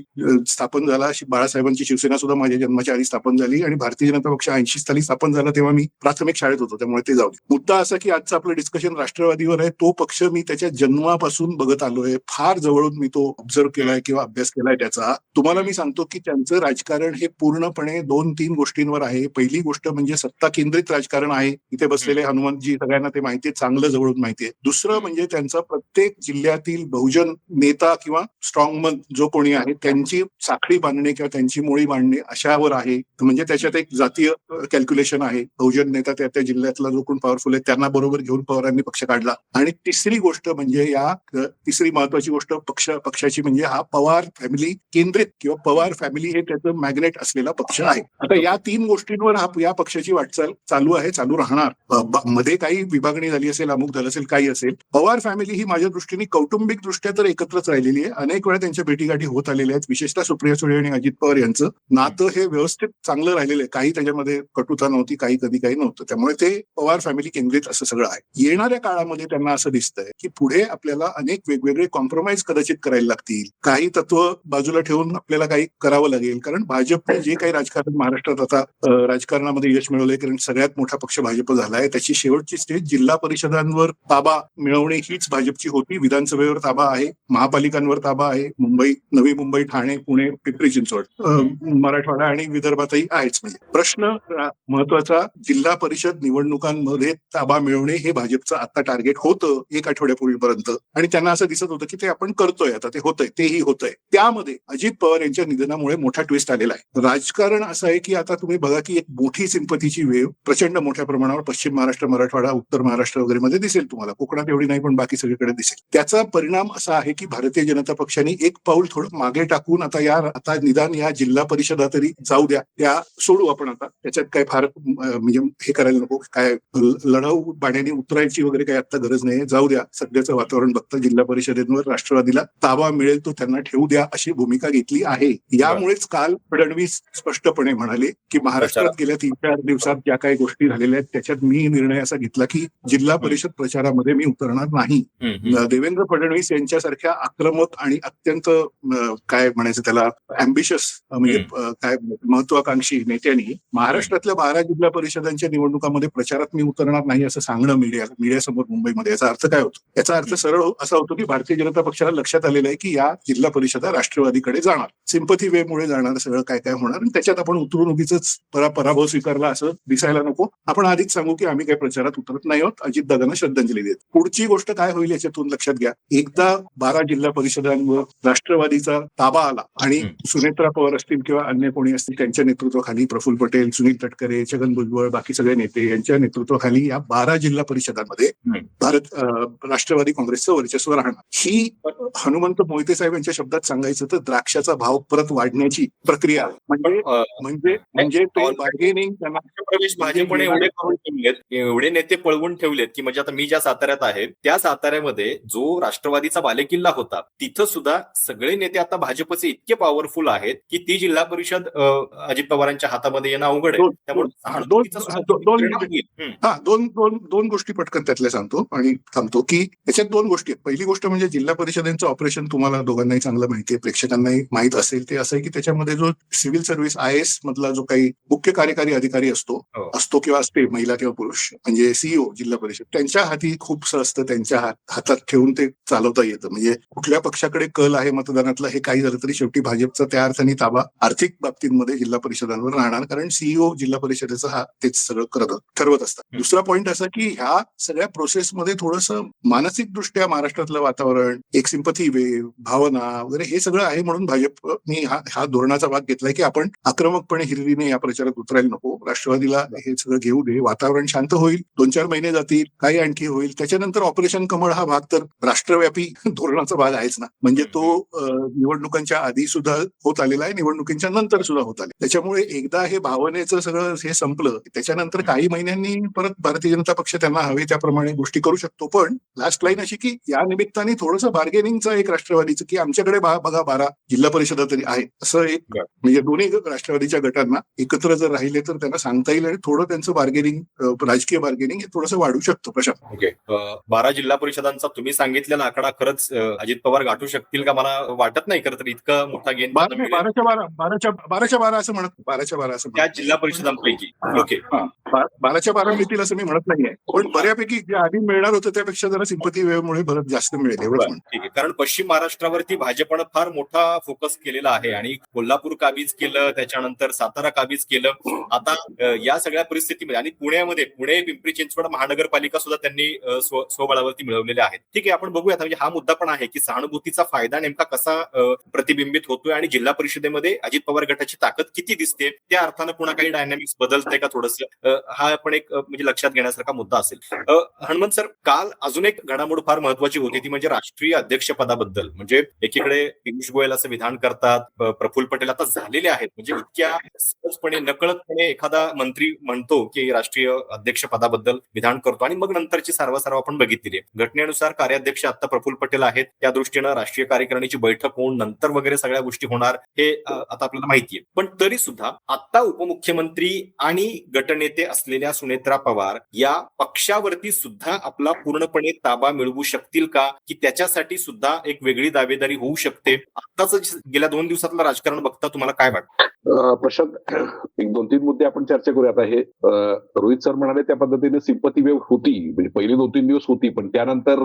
स्थापन झाला. बाळासाहेबांची शिवसेना सुद्धा माझ्या जन्माच्या आधी स्थापन झाली आणि भारतीय जनता पक्ष 80 साली स्थापन झाला तेव्हा मी प्राथमिक शाळेत होतो, त्यामुळे ते जाऊ दे. मुद्दा असा की आजचं आपलं डिस्कशन राष्ट्रवादीवर आहे. तो पक्ष मी त्याच्या जन्मापासून बघत आलोय, फार जवळून मी तो ऑब्झर्व केलाय किंवा अभ्यास केलाय त्याचा. तुम्हाला मी सांगतो की त्यांचं राजकारण हे पूर्णपणे 2-3 गोष्टींवर आहे. पहिली गोष्ट म्हणजे सत्ता केंद्रित राजकारण आहे. इथे बसलेले हनुमंतजी सगळ्यांना ते माहितीये, चांगलं जवळून माहितीये. दुसरं म्हणजे त्यांचा प्रत्येक जिल्ह्यातील बहुजन नेता किंवा स्ट्रॉंगमन जो कोणी आहे त्यांची साखळी बांधणे किंवा त्यांची मोळी बांधणे अशावर आहे. म्हणजे त्याच्यात एक जातीय कॅल्क्युलेशन आहे. बहुजन नेता त्या जिल्ह्यातला जो कोण पॉवरफुल आहे त्यांना बरोबर घेऊन पवारांनी पक्ष काढला. आणि तिसरी गोष्ट म्हणजे तिसरी महत्वाची गोष्ट पक्षाची म्हणजे हा पवार फॅमिली केंद्रित किंवा पवार फॅमिली हे त्याचं मॅग्नेट असलेला पक्ष आहे. आता या 3 गोष्टींवर या पक्षाची वाटचाल चालू आहे, चालू राहणार. मध्ये काही विभागणी झाली असेल, अमुक झालं असेल, काही असेल. पवार फॅमिली ही माझ्या दृष्टीने कौटुंबिक दृष्ट्या तर एकत्रच राहिलेली आहे. अनेक वेळा त्यांच्या भेटीगाठी होत आलेल्या आहेत. विशेषतः सुप्रिया सुळे आणि अजित पवार यांचं नातं हे व्यवस्थित चांगलं राहिलेलं आहे. काही त्याच्यामध्ये कटुता नव्हती, काही कधी काही नव्हतं. त्यामुळे ते पवार फॅमिली केंद्रित असं सगळं आहे. येणाऱ्या काळामध्ये त्यांना असं दिसतंय की पुढे आपल्याला अनेक वेगवेगळे कॉम्प्रोमाइज कदाचित करायला लागतील. काही तत्व बाजूला ठेवून आपल्याला काही करावं लागेल. कारण भाजपने जे काही राजकारण महाराष्ट्रात आता राजकारणामध्ये यश मिळवलंय, कारण सगळ्यात मोठा पक्ष भाजप झालाय, त्याची शेवटची स्टेज जिल्हा परिषदांवर ताबा मिळवणे हीच भाजपची होती. विधानसभेवर ताबा आहे, महापालिकांवर ताबा आहे, नवी मुंबई, ठाणे, पुणे, पिंपरी चिंचवड, मराठवाडा आणि विदर्भातही आहेच. म्हणजे प्रश्न महत्वाचा, जिल्हा परिषद निवडणुकांमध्ये ताबा मिळवणे हे भाजपचं आता टार्गेट होतं एक आठवड्यापूर्वीपर्यंत, आणि त्यांना असं दिसत होतं की ते आपण करतोय, आता ते होतंय, तेही होतंय. त्यामध्ये अजित पवार यांच्या निधनामुळे मोठा ट्विस्ट आलेला आहे. राजकारण असं आहे की आता तुम्ही बघा की एक मोठी सिंपतीची वेव प्रचंड मोठ्या प्रमाणावर पश्चिम महाराष्ट्र, मराठवाडा, उत्तर महाराष्ट्र वगैरे मध्ये दिसेल तुम्हाला. कोकणात एवढी नाही, पण बाकी सगळीकडे दिसेल. त्याचा परिणाम असा आहे की भारतीय जनता पक्षाने एक पाऊल थोडं मागे टाकून आता निदान या जिल्हा परिषदा तरी जाऊ द्या, त्या सोडू आपण आता, त्याच्यात काय फार म्हणजे हे करायला नको, काय लढाऊ बाण्याने उतरायची वगैरे काही आता गरज नाही, जाऊ द्या. सध्याचं वातावरण बघता जिल्हा परिषदेवर राष्ट्रवादीला ताबा मिळेल तो त्यांना ठेवू द्या अशी भूमिका घेतली आहे. यामुळेच काल फडणवीस स्पष्टपणे म्हणाले की महाराष्ट्रात गेल्या 3-4 दिवसात ज्या काही गोष्टी झालेल्या आहेत त्याच्यात मी निर्णय असा घेतला की जिल्हा परिषद प्रचारामध्ये मी उतरणार नाही. देवेंद्र फडणवीस यांच्यासारख्या आक्रमक आणि अत्यंत काय म्हणायचं त्याला अँबिशियस म्हणजे काय महत्वाकांक्षी नेत्यांनी महाराष्ट्रातल्या 12 जिल्हा परिषदांच्या निवडणुकांमध्ये प्रचारात मी उतरणार नाही असं सांगणं मीडियासमोर मुंबईमध्ये, याचा अर्थ काय होतो? याचा अर्थ सरळ असा होतो की भारतीय जनता पक्षाला लक्षात आलेलं आहे की या जिल्हा परिषदा राष्ट्रवादीकडे जाणार, सिंपथी वेमुळे जाणार, सगळं काय काय होणार, आणि त्याच्यात आपण उतरून उगीच पराभव स्वीकारला असं दिसायला नको. आपण आधीच सांगू की आम्ही काही प्रचारात उतरत नाही आहोत, अजितदादांना श्रद्धांजली देत. पुढची गोष्ट काय होईल याच्यातून लक्षात घ्या, एकदा 12 जिल्हा परिषदांवर राष्ट्रवादीचा ताबा आला आणि सुनेत्रा पवार असतील किंवा अन्य कोणी असतील त्यांच्या नेतृत्वाखाली, प्रफुल्ल पटेल, सुनील तटकरे, छगन भुजबळ, बाकी सगळे नेते यांच्या नेतृत्वाखाली या 12 जिल्हा परिषदांमध्ये राष्ट्रवादी काँग्रेसचं वर्चस्व राहणार. ही हनुमंत मोहिते साहेब यांच्या शब्दात सांगायचं तर द्राक्षाचा भाव परत वाढण्याची प्रक्रिया, म्हणजे ते बार्गेनिंग त्यांना भाजपने एवढे नेते पळवून ठेवलेत की म्हणजे आता मी ज्या साताऱ्यात आहे त्या साताऱ्यामध्ये जो राष्ट्रवादीचा बालेकिल्ला होता तिथं सुद्धा सगळे नेते आता भाजपचे इतके पॉवरफुल आहेत की ती जिल्हा परिषद अजित पवारांच्या हातामध्ये येणं अवघड आहे. दोन गोष्टी पटकन त्यातल्या सांगतो आणि थांबतो की याच्यात 2 गोष्टी आहेत. पहिली गोष्ट म्हणजे जिल्हा परिषदेचं ऑपरेशन तुम्हाला दोघांनाही चांगलं माहिती आहे, प्रेक्षकांनाही माहित असेल, ते असं आहे की त्याच्यामध्ये जो सिव्हिल सर्व्हिस IAS मधला जो काही मुख्य कार्यकारी अधिकारी असतो किंवा असते, महिला किंवा पुरुष, म्हणजे CEO जिल्हा परिषद, त्यांच्या हाती खूप असतं, त्यांच्या हातात ठेवून ते चालवता येतं. म्हणजे कुठल्या पक्षाकडे कल आहे मतदानातला हे काही झालं तरी शेवटी भाजपचा त्या अर्थाने ताबा आर्थिक बाबतींमध्ये जिल्हा परिषदांवर राहणार, कारण CEO जिल्हा परिषदेचं तेच सगळं ठरवत असतात. दुसरा पॉईंट असा की ह्या सगळ्या प्रोसेसमध्ये थोडंसं मानसिक दृष्ट्या महाराष्ट्रातलं वातावरण, एक सिंपथी वेव, भावना वगैरे हे सगळं आहे, म्हणून भाजपने हा धोरणाचा भाग घेतलाय की आपण आक्रमकपणे हिरिरीने या प्रचारात उतरायला नको, राष्ट्रवादीला हे सगळं घेऊ दे, वातावरण शांत होईल, 2-4 महिने जातील, काही आणखी होईल, त्याच्यानंतर ऑपरेशन कमळ हा भाग तर राष्ट्रव्यापी धोरणाचा भाग आहेच ना. म्हणजे तो निवडणुकांच्या आधी सुद्धा होत आलेला आहे, निवडणुकीच्या नंतर सुद्धा होत आले. त्याच्यामुळे एकदा हे भावनेचं सगळं हे संपलं त्याच्यानंतर काही महिन्यांनी परत भारतीय जनता पक्ष त्यांना हवे त्याप्रमाणे गोष्टी करू शकतो. पण लास्ट लाईन अशी की या निमित्ताने थोडंसं बार्गेनिंगचं एक राष्ट्रवादीचं की आमच्याकडे बघा 12 जिल्हा परिषदा तरी आहेत, असं एक म्हणजे दोन्ही राष्ट्रवादीच्या गटांना एकत्र जर राहिले तर त्यांना सांगता येईल आणि थोडं त्यांचं बार्गेनिंग, राजकीय बार्गेनिंग हे थोडंसं वाढू शकतो. प्रशांत, ओके, 12 जिल्हा परिषदांचा तुम्ही सांगितलेला आकडा खरंच अजित पवार गाठू शकतील का? मला वाटत नाही खरं तर इतका मोठा गेन. 12च्या 12 असं म्हणत, 12च्या 12 असं त्या जिल्हा परिषदांपैकी. ओके, 12च्या 12 मिळतील असं मी म्हणत नाहीये, पण बऱ्यापैकी जे आधी मिळणार होतं त्यापेक्षा जरा सिंपथी वेव्हमुळे बरं जास्त मिळेल एवढंच म्हणतो. ठीक आहे, कारण पश्चिम महाराष्ट्रावरती भाजपनं फार मोठा फोकस केलेला आहे आणि कोल्हापूर काबीज केलं, त्याच्यानंतर सातारा काबीज केलं. आता या सगळ्या परिस्थितीमध्ये आणि पुणे पिंपरी चिंचवड महानगरपालिका सुद्धा त्यांनी स्वबळावरती मिळवलेल्या आहेत. ठीक आहे, आपण बघूयात. म्हणजे हा मुद्दा पण आहे की सहानुभूतीचा फायदा नेमका कसा प्रतिबिंबित होतोय आणि जिल्हा परिषदेमध्ये अजित पवार गटाची ताकद किती दिसते, त्या अर्थानं पुन्हा काही डायनामिक्स बदलतंय का थोडंसं, हा पण एक म्हणजे लक्षात घेण्यासारखा मुद्दा असेल. हनुमंत सर, काल अजून एक घडामोड फार महत्वाची होती, ती म्हणजे राष्ट्रीय अध्यक्षपदाबद्दल. म्हणजे एकीकडे पियुष गोयल असं विधान करतात, प्रफुल्ल पटेल आता झालेले आहेत, म्हणजे इतक्या सहजपणे नकळतपणे एखादा मंत्री म्हणतो की राष्ट्रीय अध्यक्षपदाबद्दल विधान करतो आणि मग नंतरची सारवासारव आपण बघितलेली आहे. घटनेनुसार कार्याध्यक्ष आता प्रफुल्ल पटेल आहेत, त्या दृष्टीनं राष्ट्रीय कार्यकारिणीची बैठक होऊन नंतर वगैरे सगळ्या गोष्टी होणार हे आता आपल्याला माहितीये. पण तरी सुद्धा आता उपमुख्यमंत्री आणि गटनेते असलेल्या सुनेत्रा पवार या पक्षावरती सुद्धा आपला पूर्णपणे ताबा मिळवू शकतील का, की त्याच्यासाठी सुद्धा एक वेगळी दावेदारी होऊ शकते? आताच गेल्या 2 दिवसातलं राजकारण बघता तुम्हाला काय वाटतं? प्रशांत, एक 2-3 मुद्दे आपण चर्चा करूया. आता हे रोहित सर म्हणाले त्या पद्धतीने सिंपती वेव्ह होती, म्हणजे पहिली 2-3 दिवस होती, पण त्यानंतर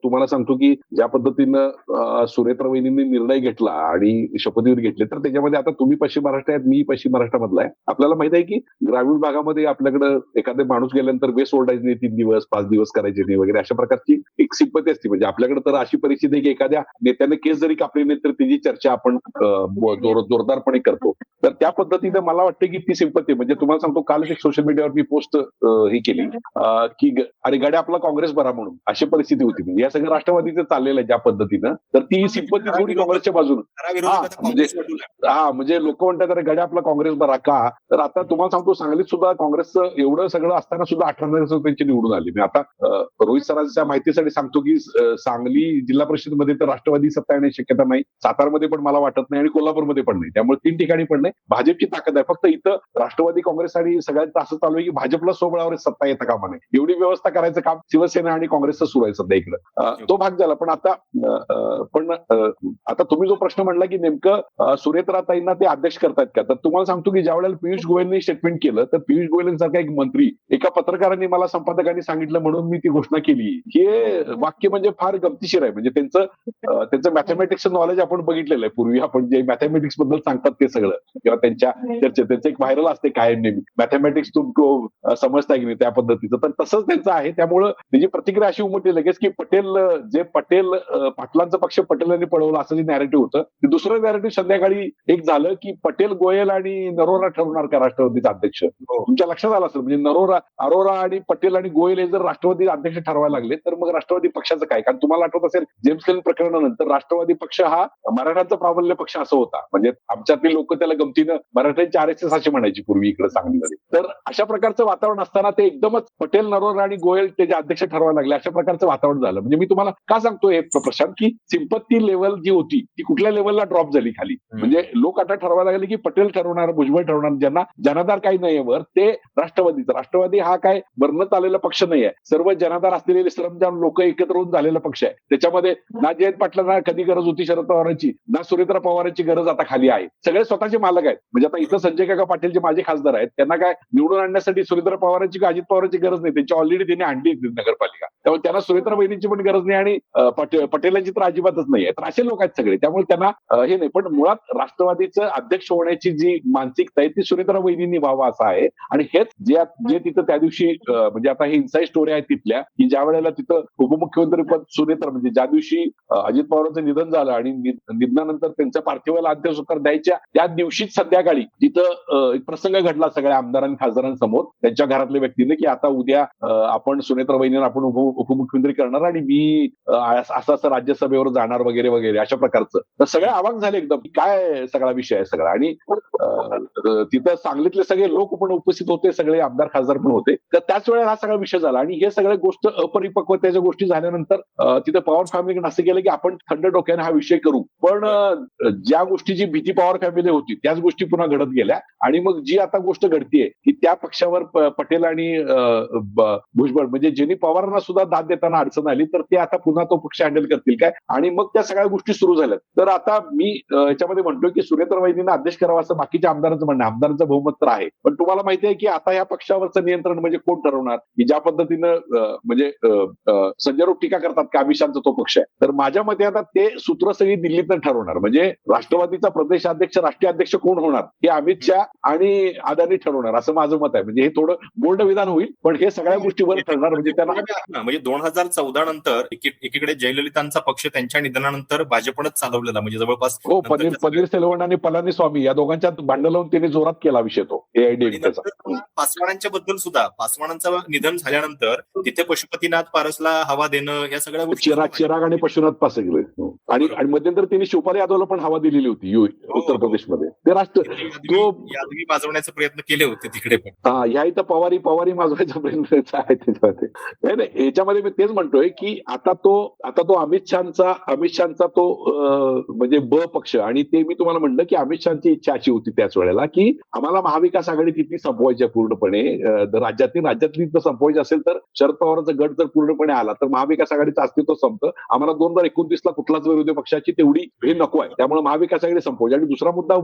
तुम्हाला सांगतो की ज्या पद्धतीनं सुनेत्रा वहिनींनी निर्णय घेतला आणि शपथविधी घेतले, तर त्याच्यामध्ये आता तुम्ही पश्चिम महाराष्ट्र आहेत, मी पश्चिम महाराष्ट्रामधला आहे. आपल्याला माहित आहे की ग्रामीण भागामध्ये आपल्याकडे एखादे माणूस गेल्यानंतर वेस ओरडायचे नाही, 3 दिवस 5 दिवस करायचे नाही वगैरे, अशा प्रकारची एक सिंपती असते. म्हणजे आपल्याकडे तर अशी परिस्थिती आहे की एखाद्या नेत्याने केस जरी कापली नाही तर त्याची चर्चा आपण जोरदारपणे करतो. तर त्या पद्धतीने मला वाटतं की ती सिंपती, म्हणजे तुम्हाला सांगतो, कालच एक सोशल मीडियावर मी पोस्ट ही केली की अरे गड्या आपला काँग्रेस बरा म्हणून, अशी परिस्थिती होती. म्हणजे या सगळं राष्ट्रवादीचं चाललेलं आहे ज्या पद्धतीनं, तर ती सिंपती थोडी काँग्रेसच्या बाजून. म्हणजे लोक म्हणतात अरे गड्या आपला काँग्रेस बरा का, तर आता तुम्हाला सांगतो सांगलीत सुद्धा काँग्रेसचं एवढं सगळं असताना सुद्धा 18 नगरसेवक त्यांची निवडून आली. मी आता रोहित सरांच्या माहितीसाठी सांगतो की सांगली जिल्हा परिषदमध्ये तर राष्ट्रवादी सत्ता येण्याची शक्यता नाही, सातारमध्ये पण मला वाटत नाही आणि कोल्हापूरमध्ये पण नाही. त्यामुळे 3 ठिकाणी पण नाही. भाजपची ताकद आहे. फक्त इथं राष्ट्रवादी काँग्रेस आणि सगळ्यांचं असं चालू आहे की भाजपला स्वबळावर सत्ता येतं कामा नये, एवढी व्यवस्था करायचं काम शिवसेना आणि काँग्रेसचं सुरू आहे सध्या इकडं. तो भाग झाला. पण आता तुम्ही जो प्रश्न म्हणला की नेमकं सुनेत्राताईंना ते अध्यक्ष करतात का, तर तुम्हाला सांगतो की ज्या वेळेला पियुष गोयलनी स्टेटमेंट केलं, तर पियुष गोयलांसारखा एक मंत्री एका पत्रकारांनी मला संपादकांनी सांगितलं म्हणून मी ती घोषणा केली. हे वाक्य म्हणजे फार गमतीशीर आहे. म्हणजे त्यांचं मॅथमॅटिक्सचं नॉलेज आपण बघितलेलं आहे पूर्वी. आपण जे मॅथमॅटिक्स बद्दल सांगतात ते सगळं किंवा त्यांच्या चर्चेत त्यांचं एक व्हायरल असते कायम नेहमी, मॅथमॅटिक्स तुमको समजता की नाही, त्या पद्धतीचं. तर तसंच त्यांचं आहे. त्यामुळं त्याची प्रतिक्रिया अशी उमटली लगेच की पटेल पाटलांचा पक्ष पटेलांनी पळवला असं जे नॅरेटिव्ह होतं, ते दुसरं नॅरेटिव्ह संध्याकाळी एक झालं की पटेल गोयल आणि नरोरा ठरवणार का राष्ट्रवादीचा अध्यक्ष. तुमच्या लक्षात आलं असेल, म्हणजे अरोरा आणि पटेल आणि गोयल हे जर राष्ट्रवादी अध्यक्ष ठरवायला लागले तर मग राष्ट्रवादी पक्षाचं काय. कारण तुम्हाला आठवत असेल जेम्स लेन प्रकरणानंतर राष्ट्रवादी पक्ष हा मराठ्यांचा प्राबल्य पक्ष असं होता. म्हणजे आमच्यातली लोक त्याला गमतीनं मराठ्यांचे RSS असे म्हणायची पूर्वी इकडे सांगलीमध्ये. तर अशा प्रकारचं वातावरण असताना ते एकदमच पटेल, नरोरा आणि गोयल त्याचे अध्यक्ष ठरवायला लागले, अशा प्रकारचं वातावरण झालं. म्हणजे मी तुम्हाला का सांगतोय प्रशांत की सिंपत्ती लेवल जी होती ती कुठल्या लेवलला ड्रॉप झाली खाली. म्हणजे लोक आता ठरवायला लागले की पटेल ठरवणार, भुजबळ ठरवणार, ज्यांना जनाधार काही नाहीये वर ते राष्ट्रवादी हा काय वर्णत आलेला पक्ष नाहीये. सर्व जनाधार असलेले श्रमजान लोक एकत्र होऊन झालेला पक्ष आहे. त्याच्यामध्ये ना जयंत पाटलांना कधी गरज होती शरद पवारांची, ना सुरेंद्र पवारांची गरज आता खाली आहे. सगळे स्वतःचे मालक आहेत. म्हणजे आता इथं संजय काका पाटील जे माझे खासदार आहेत त्यांना काय निवडून आणण्यासाठी सुरेंद्र पवारांची का अजित पवारांची गरज नाही. त्यांची ऑलरेडी त्यांनी आणली नगरपालिका, त्यामुळे त्यांना सुरेंद्र वहिनींची पण गरज नाही आणि पटेलांची तर अजिबातच नाही आहे. तर असे लोक आहेत सगळे, त्यामुळे त्यांना हे नाही. पण मुळात राष्ट्रवादीचं अध्यक्ष होण्याची जी मानसिकता आहे ती सुरेंद्र वहिनींनी व्हावं असं आहे. आणि हेच जे तिथं त्या दिवशी म्हणजे आता ही इन्साइड स्टोरी आहे तिथल्या, की ज्या वेळेला तिथं उपमुख्यमंत्री पद सुनेत्रा, म्हणजे ज्या दिवशी अजित पवारांचं निधन झालं आणि निधनानंतर त्यांच्या पार्थिवाला अंत्यसंस्कार द्यायच्या त्या दिवशीच संध्याकाळी तिथं एक प्रसंग घडला सगळ्या आमदारांनी खासदारांसमोर त्यांच्या घरातल्या व्यक्तीने, की आता उद्या आपण सुनेत्रा वहिनींना आपण उपमुख्यमंत्री करणार आणि मी असं राज्यसभेवर जाणार वगैरे वगैरे अशा प्रकारचं. तर सगळे अवाक झाले एकदम, काय सगळा विषय आहे सगळा. आणि तिथं सांगलीतले सगळे लोक पण उपस्थित होते, सगळे आमदार खासदार पण होते. तर त्याच वेळेला हा सगळा विषय झाला. आणि हे सगळ्या गोष्ट अपरिपक्वतेच्या गोष्टी झाल्यानंतर तिथं पवार फॅमिलीने असं केलं की आपण थंड डोक्याने हा विषय करू. पण ज्या गोष्टीची भीती पवार फॅमिली होती त्याच गोष्टी पुन्हा घडत गेल्या. आणि मग जी आता गोष्ट घडतीये की त्या पक्षावर पटेल आणि भुजबळ, म्हणजे ज्यांनी पवारांना सुद्धा दाद देताना अडचण आली, तर ते आता पुन्हा तो पक्ष हँडल करतील काय. आणि मग त्या सगळ्या गोष्टी सुरू झाल्यात. तर आता मी याच्यामध्ये म्हणतोय की सुनेत्रा वहिनींना अध्यक्ष करावा असं बाकीच्या आमदारांचं म्हणणं, आमदारांचं बहुमत तर आहे. पण तुम्हाला माहिती आहे की आता या पक्षावरचं नियंत्रण म्हणजे कोण ठरवणार, की ज्या पद्धतीनं म्हणजे संजय राऊत टीका करतात की अमित शहाचा तो पक्ष आहे. तर माझ्या मते आता ते सूत्र सगळी दिल्लीतनं ठरवणार. म्हणजे राष्ट्रवादीचा प्रदेशाध्यक्ष, राष्ट्रीय अध्यक्ष कोण होणार हे अमित शहा आणि अदानी ठरवणार असं माझं मत आहे. म्हणजे हे थोडं बोल्ड विधान होईल, पण हे सगळ्या गोष्टीवर ठरणार. म्हणजे त्यांना म्हणजे 2014 नंतर एकीकडे जयललितांचा पक्ष त्यांच्या निधनानंतर भाजपनंच चालवलेला, म्हणजे जवळपास हो, पनीरसेल्वम आणि पलानीस्वामी या दोघांच्यात भांडण लावून त्यांनी जोरात केला विषय तो AIADMKचा. पासवानांच्या बद्दल सुद्धा पासवानांचं निधन झाल्यानंतर तिथे पशुपतीनाथ पारसला हवा देणं, या सगळ्या गोष्टी, चिराग आणि पशुनाथ पास गेले. आणि मध्यंतर त्यांनी शिवपाल यादवला पण हवा दिलेली होती उत्तर प्रदेशमध्ये. ते यादवी माजवण्याचा प्रयत्न केले होते तिकडे पण. ह्या इथं पवारी माजवायचा प्रयत्न आहे त्याच्यामध्ये. नाही, याच्यामध्ये मी तेच म्हणतोय की आता तो अमित शहाचा तो म्हणजे ब पक्ष. आणि ते मी तुम्हाला म्हणलं की अमित शहाची इच्छा अशी होती त्याच वेळेला की आम्हाला महाविकास आघाडी तिथली संपवायची आहे पूर्णपणे. राज्यातली जर संपवायची असेल तर शरद पवारांचा गट जर पूर्णपणे आला तर महाविकास आघाडीचं अस्तित्व संपतं. आम्हाला 2029 ला कुठलाच विरोधी पक्षाची तेवढी हे नको आहे. त्यामुळे महाविकास आघाडी संपवायची. आणि दुसरा मुद्दा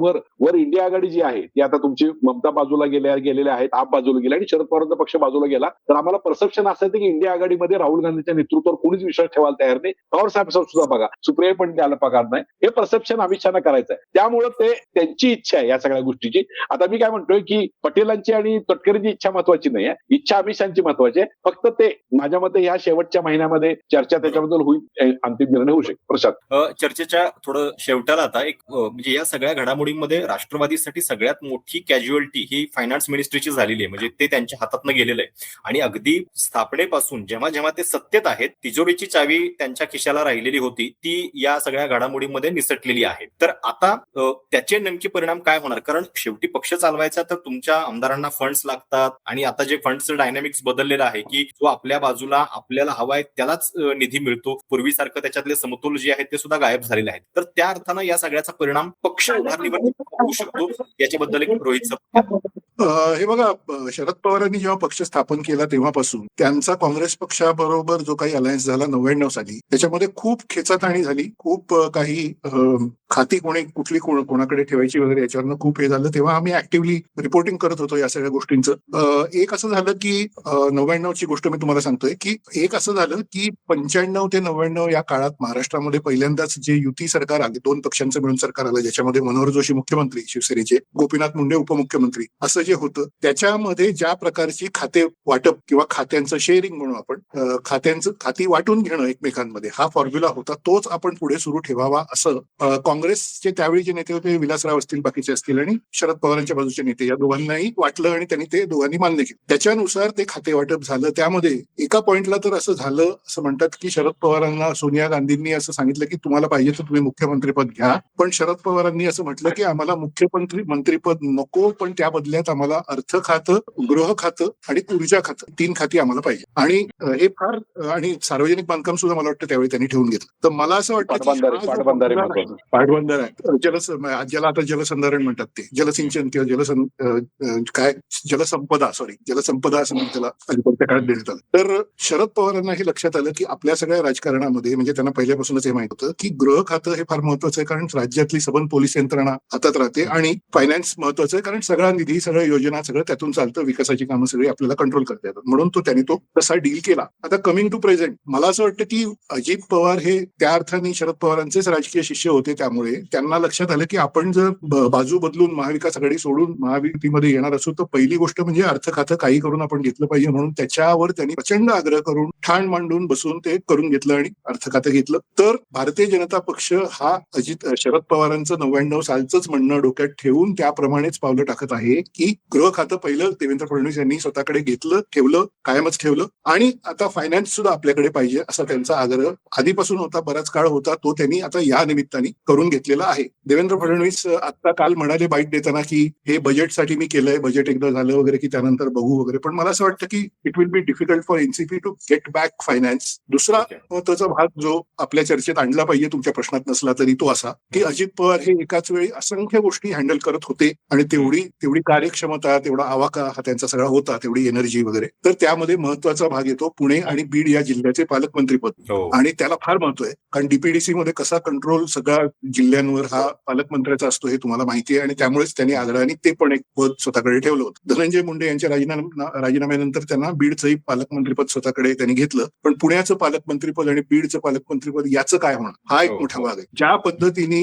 वर इंडिया आघाडी जी आहे ती आता तुमची ममता बाजूला गेलेल्या आहेत, आप बाजूला गेल्या आणि शरद पवारांचा पक्ष बाजूला गेला, तर आम्हाला परसेप्शन असायचं की इंडिया आघाडीमध्ये राहुल गांधीच्या नेतृत्वावर कोणीच विश्वास ठेवायला तयार नाही. पवार साहेब सुद्धा बघा, सुप्रिया पण त्याला पगार नाही. हे परसेप्शन अमित शहाना करायचं आहे. त्यामुळे ते त्यांची इच्छा आहे या सगळ्या गोष्टीची. आता मी काय म्हणतोय की पटेलांची आणि तटकरेंची इच्छा महत्वाची नाही आहे, इच्छा अमित शहाची महत्वाची आहे. फक्त ते माझ्या मते ह्या शेवटच्या महिन्यामध्ये चर्चा त्याच्याबद्दल होईल, अंतिम निर्णय होऊ शकतो. प्रशांत, चर्चेच्या थोडं शेवटाला आता एक म्हणजे या सगळ्या घडामोडींमध्ये राष्ट्रवादीसाठी सगळ्यात मोठी कॅज्युअलिटी ही फायनान्स मिनिस्ट्रीची झालेली आहे. म्हणजे ते त्यांच्या हातातनं गेलेलं आहे आणि अगदी स्थापनेपासून जेव्हा जेव्हा ते सत्तेत आहेत तिजोरीची चावी त्यांच्या खिशाला राहिलेली होती ती या सगळ्या घडामोडींमध्ये निसटलेली आहे. तर आता त्याचे नेमके परिणाम काय होणार? कारण शेवटी पक्ष चालवायचा तर तुमच्या आमदारांना फंड्स लागतात आणि आता जे फंड्सचं डायनामिक्स बदललेलं आहे की जो आपल्या बाजूला आपल्याला हवाय त्यालाच निधी मिळतो. पूर्वीसारखं त्याच्यातले समतोल जे आहेत ते सुद्धा गायब झालेले आहेत. तर त्या अर्थानं या सगळ्याचा परिणाम पक्ष उभारणीवर होऊ शकतो. याच्याबद्दल एक रोहित सर. हे बघा, शरद पवारांनी जेव्हा पक्ष स्थापन केला तेव्हापासून त्यांचा काँग्रेस पक्षाबरोबर जो काही अलायन्स झाला 99 साली, त्याच्यामध्ये खूप खेचाताणी झाली. खूप काही खाती कुठली कोणाकडे ठेवायची वगैरे याच्यावरनं खूप हे झालं. तेव्हा आम्ही ऍक्टिव्हली रिपोर्टिंग करत होतो या सगळ्या गोष्टींचं. एक असं झालं की 99 ची गोष्ट मी तुम्हाला सांगतोय की एक असं झालं की 95 ते 99 या काळात महाराष्ट्रामध्ये पहिल्यांदाच जे युती सरकार आले, 2 पक्षांचं मिळून सरकार आलं, ज्याच्यामध्ये मनोहर जोशी मुख्यमंत्री शिवसेनेचे, गोपीनाथ मुंडे उपमुख्यमंत्री, असं जे होतं त्याच्यामध्ये ज्या प्रकारची खाते वाटप किंवा खात्यांचं शेअरिंग म्हणून आपण खाती वाटून घेणं एकमेकांमध्ये, हा फॉर्म्युला होता. तोच आपण पुढे सुरू ठेवावा असं काँग्रेसचे त्यावेळी जे नेते होते, विलासराव असतील, बाकीचे असतील, आणि शरद पवारांच्या बाजूचे नेते, या दोघांनाही वाटलं आणि त्यांनी ते दोघांनी मान्य केलं. त्याच्यानुसार ते खाते वाटप झालं. त्यामध्ये एका पॉइंटला तर असं झालं, असं म्हणतात की शरद पवारांना सोनिया गांधींनी असं सांगितलं की तुम्हाला पाहिजे तर तुम्ही मुख्यमंत्रीपद घ्या, पण शरद पवारांनी असं म्हटलं की आम्हाला मंत्रीपद नको, पण त्या बदल्यात आम्हाला अर्थ खातं, गृह खातं आणि ऊर्जा खातं, 3 खाती आम्हाला पाहिजे. आणि हे फार, आणि सार्वजनिक बांधकाम सुद्धा मला वाटतं त्यावेळी त्यांनी ठेवून घेतलं. तर मला असं वाटतं पाटबंधारे ज्याला आता जलसंधारण म्हणतात, ते जलसिंचन किंवा जलसंपदा असं त्याला अलीकडच्या काळात देण्यात आलं. तर शरद पवारांना हे लक्षात आलं की आपल्या सगळ्या राजकारणामध्ये, म्हणजे त्यांना पहिल्यापासूनच हे माहित होतं की गृह खातं हे फार महत्वाचं आहे, कारण राज्यातली सबन पोलीस यंत्रणा हातात राहते, आणि फायनान्स महत्वाचं आहे, कारण सगळा निधी, सगळ्या योजना, सगळं त्यातून चालतं, विकासाची कामं सगळी आपल्याला कंट्रोल करता येतात. म्हणून त्यांनी तो तसा डील केला. आता कमिंग टू प्रेझेंट, मला असं वाटतं की अजित पवार हे त्या अर्थाने शरद पवारांचेच राजकीय शिष्य होते, त्यामुळे त्यांना लक्षात आलं की आपण जर बाजू बदलून महाविकास आघाडी सोडून महायुतीमध्ये येणार असू तर पहिली गोष्ट म्हणजे अर्थ खातं काही करून आपण घेतलं पाहिजे. म्हणून त्याच्यावर त्यांनी प्रचंड आग्रह करून, ठाण मांडून बसून ते करून घेतलं आणि अर्थ खातं घेतलं. तर भारतीय जनता पक्ष हा शरद पवारांचं 99 सालचंच म्हणणं डोक्यात ठेवून त्याप्रमाणेच पावलं टाकत आहे की गृह खातं पहिलं देवेंद्र फडणवीस यांनी स्वतःकडे घेतलं, ठेवलं, कायमच ठेवलं, आणि आता फायनान्स सुद्धा आपल्याकडे पाहिजे असा त्यांचा आग्रह आधीपासून होता, बराच काळ होता, तो त्यांनी आता या निमित्ताने करून घेतलेला आहे. देवेंद्र फडणवीस आता काल म्हणाले बाईट देताना की हे बजेटसाठी मी केलंय, बजेट एकदा झालं वगैरे की त्यानंतर बघू वगैरे, पण मला असं वाटतं की it will be difficult for NCP to get back finance. दुसरा महत्वाचा भाग जो आपल्या चर्चेत आणला पाहिजे, तुमच्या प्रश्नात नसला तरी, तो असा की अजित पवार हे एकाच वेळी असंख्य गोष्टी हँडल करत होते आणि तेवढी कार्यक्षमता, तेवढा आवाका हा त्यांचा सगळा होता, तेवढी एनर्जी वगैरे. तर त्यामध्ये महत्वाचा भाग येतो पुणे आणि बीड या जिल्ह्याचे पालकमंत्रीपद, आणि त्याला फार महत्व आहे, कारण डीपीडीसी मध्ये कसा कंट्रोल सगळ्या जिल्ह्यांवर हा पालकमंत्र्याचा असतो हे तुम्हाला माहिती आहे, आणि त्यामुळेच त्यांनी आग्रहाने ते पण एक पद स्वतःकडे ठेवलं होतं. धनंजय मुंडे यांच्या राजीनाम्यानंतर त्यांना बीडचंही पालकमंत्रीपद स्वतःकडे त्यांनी घेतलं, पण पुण्याचं पालकमंत्रीपद आणि बीडचं पालकमंत्रीपद याचं काय होणार, हा एक मोठा भाग आहे. ज्या पद्धतीने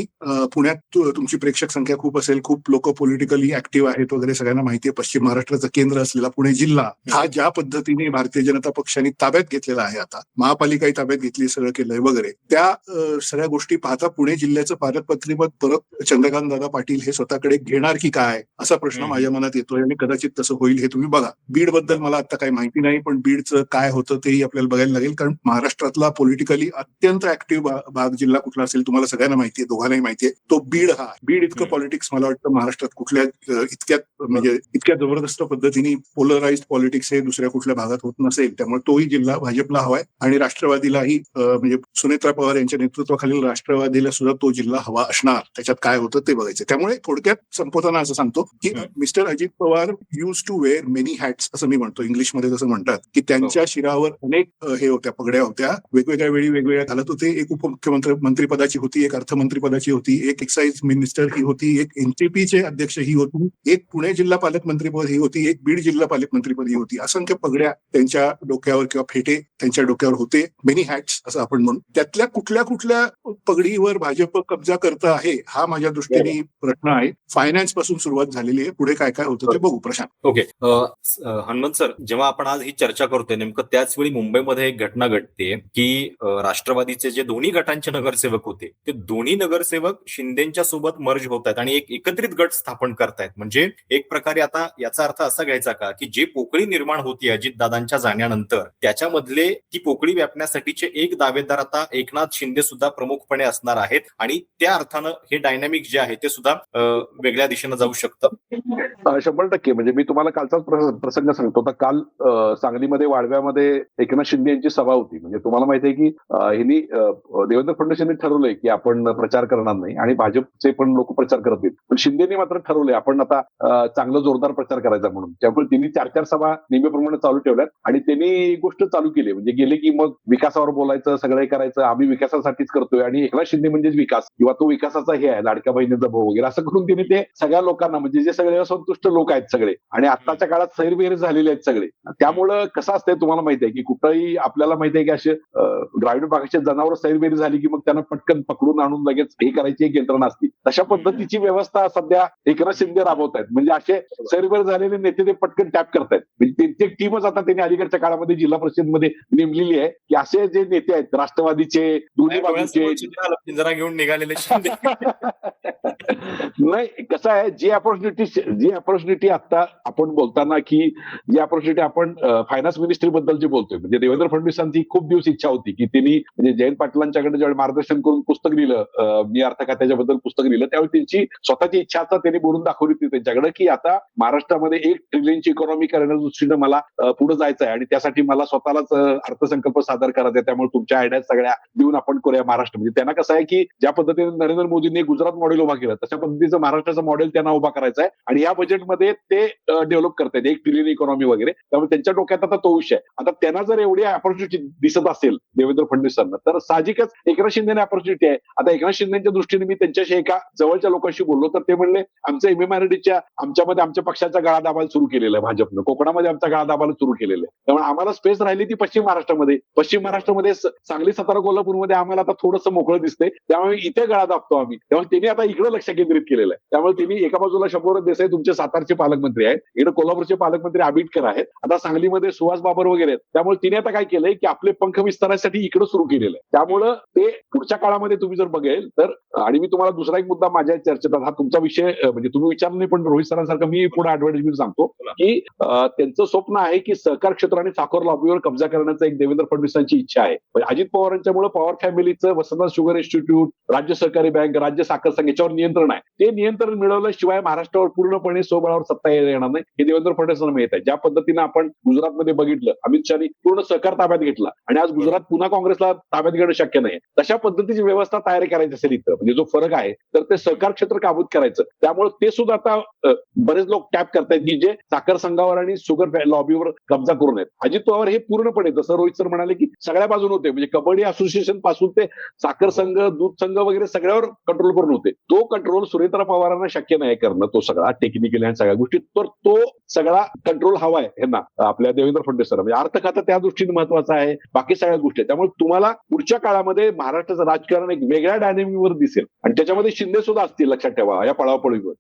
पुण्यात तुमची प्रेक्षक संख्या खूप असेल, खूप लोक पॉलिटिकली ऍक्टिव्ह आहेत वगैरे, सगळ्यांना माहिती आहे, पश्चिम महाराष्ट्राचं केंद्र असलेला पुणे जिल्हा हा ज्या पद्धतीने भारतीय जनता पक्षाने ताब्यात घेतलेला आहे, आता महापालिकाही ताब्यात घेतली, सगळं केलंय वगैरे, त्या सगळ्या गोष्टी पाहता पुणे जिल्ह्याचं पालकमंत्रीपद परत चंद्रकांत दादा पाटील हे स्वतःकडे घेणार की काय, असा प्रश्न माझ्या मनात येतोय, आणि कदाचित तसं होईल. हे तुम्ही बघा. बीड बद्दल मला आता काही माहिती नाही, पण बीडचं काय होतं तेही आपल्याला बघायला लागेल, कारण महाराष्ट्रातला पॉलिटिकली अत्यंत ऍक्टिव्ह भाग जिल्हा कुठला असेल तुम्हाला सगळ्यांना माहितीये, दोघांनाही माहितीये, तो बीड. हा बीड इतकं पॉलिटिक्स मला वाटतं महाराष्ट्रात कुठल्या इतक्या जबरदस्त पद्धतीने पोलराइज्ड पॉलिटिक्स हे दुसऱ्या कुठल्या भागात होत नसेल. त्यामुळे तोही जिल्हा भाजपला हवाय, आणि राष्ट्रवादीलाही म्हणजे सुनेत्रा पवार यांच्या नेतृत्वाखालील राष्ट्रवादीला सुद्धा तो जिल्हा हवा असणार. त्याच्यात काय होतं ते बघायचं. त्यामुळे थोडक्यात संपवताना असं सांगतो की mister Ajit Pawar use to wear many hats, असं मी म्हणतो, इंग्लिशमध्ये जसं म्हणतात की त्यांच्या शिरावर अनेक हे होत्या, पगड्या होत्या, वेगवेगळ्या वेळी वेगवेगळ्या घालत होते. एक उपमुख्यमंत्रीपदाची होती, एक अर्थमंत्रीपदाची होती, एक एक्साईज मिनिस्टर ही होती, होती, एक एनसीपीचे अध्यक्ष ही होती, एक पुणे जिल्हा पालकमंत्रीपद ही होती, एक बीड जिल्हा पालकमंत्रीपद ही होती. असंख्य पगड्या त्यांच्या डोक्यावर किंवा फेटे त्यांच्या डोक्यावर होते, मेनी हॅट्स असं आपण म्हणू. त्यातल्या कुठल्या कुठल्या पगडीवर भाजप कब्जा करत आहे हा माझ्या दृष्टीने प्रश्न आहे. फायनान्स पासून सुरुवात झालेली आहे, पुढे काय काय होतं ते बघू. प्रशांत. ओके. हनुमंत सर, जेव्हा आपण आज ही चर्चा करतोय नेमकं त्याच वेळी मुंबईमध्ये एक घटना घडते की राष्ट्रवादीचे जे दोन्ही गटांचे नगरसेवक होते ते दोन्ही नगरसेवक शिंदेच्या सोबत मर्ज होत आहेत आणि एक एकत्रित गट स्थापन करतायत. म्हणजे एक प्रकारे आता याचा अर्थ असा घ्यायचा का की जे पोकळी निर्माण होती अजितदादांच्या जाण्यानंतर त्याच्यामधले ती पोकळी व्यापण्यासाठीचे एक दावेदार आता एकनाथ शिंदे सुद्धा प्रमुखपणे असणार आहेत आणि त्या अर्थानं हे डायनामिक जे आहे ते सुद्धा वेगळ्या दिशेनं जाऊ शकतं. 100% म्हणजे मी तुम्हाला कालचाच प्रसंग सांगतो. तर काल सांगलीमध्ये वाळव्यामध्ये एकनाथ शिंदे यांची सभा होती. म्हणजे तुम्हाला माहिती आहे की ह्यांनी देवेंद्र फडणवीस यांनी ठरवलंय की आपण प्रचार करणार नाही आणि भाजपचे पण लोक प्रचार करत आहेत. पण शिंदेनी मात्र ठरवलंय आपण आता चांगला जोरदार प्रचार करायचा म्हणून. त्यामुळे त्यांनी 4-4 सभा नेहमीप्रमाणे चालू ठेवल्यात आणि त्यांनी एक गोष्ट चालू केली. म्हणजे गेले की मग विकासावर बोलायचं, सगळं करायचं, आम्ही विकासासाठीच करतोय आणि एकनाथ शिंदे म्हणजेच विकास किंवा तो विकासाचा हे आहे लाडक्या बहिणीचा भाऊ वगैरे असं करून त्यांनी ते सगळ्या लोकांना म्हणजे जे सगळे असंतुष्ट लोक आहेत सगळे आणि आत्ताच्या काळात सैरविहीर झालेले आहेत सगळे. त्यामुळं कसं असतंय तुम्हाला माहिती आहे की कुठंही आपल्याला माहिती आहे की असे ग्रामीण भागाचे जनावर सैरविहीर झाली की मग त्यांना पटकन पकडून आणून लगेच हे करायची एक यंत्रणा असते. तशा पद्धतीची व्यवस्था सध्या एकनाथ शिंदे राबवतायत. म्हणजे असे सैरविहीर झालेले नेते ते पटकन टॅप करतायत. म्हणजे त्यांची एक टीमच आता त्यांनी अलीकडच्या काळामध्ये जिल्हा परिषदमध्ये नेमलेली आहे की असे जे नेते आहेत राष्ट्रवादीचे दोन्ही बाजूचे जरा घेऊन निघालेले शिंदे. नाही कसं आहे जी अपॉर्च्युनिटी आता आपण बोलताना की जी अपॉर्च्युनिटी आपण फायनान्स मिनिस्ट्री बद्दल जे बोलतोय म्हणजे देवेंद्र फडणवीसांची खूप दिवस इच्छा होती की त्यांनी म्हणजे जयंत पाटलांच्याकडे ज्यावेळी मार्गदर्शन करून पुस्तक लिहिलं मी अर्थ खात्याच्याबद्दल पुस्तक लिहिलं त्यावेळी त्यांची स्वतःची इच्छा आता त्यांनी बोलून दाखवली होती त्यांच्याकडे की आता महाराष्ट्रामध्ये 1 ट्रिलियनची इकॉनॉमी करण्याच्या दृष्टीनं मला पुढे जायचं आहे आणि त्यासाठी मला स्वतःलाच अर्थसंकल्प सादर करायचा आहे. त्यामुळे तुमच्या आयडिया सगळ्या देऊन आपण करूया महाराष्ट्र. म्हणजे त्यांना कसं आहे की ज्या पद्धतीने नरेंद्र मोदींनी गुजरात मॉडेल उभा केलं तशा पद्धतीचं महाराष्ट्राचं मॉडेल त्यांना उभा करायचं आहे आणि या बजेटमध्ये ते डेव्हलप करतायत 1 ट्रिलियन इकॉनॉमी वगैरे. त्यामुळे त्यांच्या डोक्यात आता तो विषय आता त्यांना जर एवढी अपॉर्च्युनिटी दिसत असेल देवेंद्र फडणवीसांना तर साहजिकच एकनाथ शिंदेने अपॉर्च्युनिटी आहे. आता एकनाथ शिंदेच्या दृष्टीने मी त्यांच्याशी एका जवळच्या लोकांशी बोललो तर ते म्हणले आमचं एमएमआरडीच्या आमच्यामध्ये आमच्या पक्षाचा गळा दाबायला सुरू केलेलं आहे भाजपनं कोकणामध्ये आमचा गळा दाबायला सुरू केलेलं आहे. त्यामुळे आम्हाला स्पेस राहिली ती पश्चिम महाराष्ट्रामध्ये सांगली सातारा कोल्हापूरमध्ये आम्हाला आता थोडंसं मोकळं दिसतंय त्यामुळे इथे गळा दाबतो आम्ही. त्यामुळे त्यांनी आता इकडे लक्ष केंद्रित केलेलं आहे. त्यामुळे त्यांनी एका बाजूला शंभूराज देसाई तुमचे सातारचे पालकमंत्री आहेत, इकडे कोल्हापूरचे पालकमंत्री आबिटकर आहेत, आता सांगलीमध्ये सुहास बाबर वगैरे आहेत. त्यामुळे तिने आता काय केलंय की आपले पंख विस्तारासाठी इकडे सुरू केलेलं आहे. त्यामुळं ते पुढच्या काळामध्ये तुम्ही जर बघेल तर आणि मी तुम्हाला दुसरा एक मुद्दा माझ्या चर्चेत हा तुमचा विषय म्हणजे तुम्ही विचारला नाही पण रोहित सरांसारखं मी पुढे ऍडव्हान्टेज सांगतो की त्यांचं स्वप्न आहे की सहकार क्षेत्र आणि साखर लॉबीवर कब्जा करण्याचं एक देवेंद्र फडणवीसांची इच्छा आहे. अजित पवारांच्यामुळे पवार फॅमिलीचं वसंतदास शुगर इन्स्टिट्यूट, राज्य सहकारी बँक, राज्य साखर संघ याच्यावर नियंत्रण आहे. ते नियंत्रण मिळवल्याशिवाय महाराष्ट्रावर पूर्णपणे स्वबळावर सत्ता येणार नाही हे देवेंद्र फडणवीसांना माहित आहे. ज्या पद्धतीनं आपण गुजरातमध्ये बघितलं अमित शहानी पूर्ण सहकार ताब्यात घेतला आणि आज गुजरात पुन्हा काँग्रेसला ताब्यात घेणं शक्य नाही. तशा पद्धतीची व्यवस्था तयार करायची असेल इथं म्हणजे जो फरक आहे तर ते सहकार क्षेत्र काबूत करायचं. त्यामुळे ते सुद्धा आता बरेच लोक टॅप करतायत की जे साखर संघावर आणि शुगर लॉबीवर कब्जा करून आहेत. अजित पवार हे पूर्णपणे जसं रोहित सर म्हणाले की सगळ्या बाजून होते म्हणजे कबड्डी असोसिएशन पासून ते साखर संघ, दूध संघ वगैरे सगळ्यावर कंट्रोल करून होते. तो कंट्रोल सुरेंद्र पवारांना शक्य नाही करणं तो सगळा टेक्निकली आणि सगळ्या गोष्टी तर तो सगळा कंट्रोल हवाय ह्यांना आपल्या देवेंद्र फडणवीसांना. म्हणजे अर्थ खातं त्या दृष्टीने महत्वाचं आहे, बाकी सगळ्या गोष्टी. त्यामुळे तुम्हाला पुढच्या काळामध्ये महाराष्ट्राचं राजकारण एक वेगळ्या डायनेमिकवर दिसेल आणि त्याच्यामध्ये शिंदे सुद्धा असतील लक्षात ठेवा या पळापळीवर.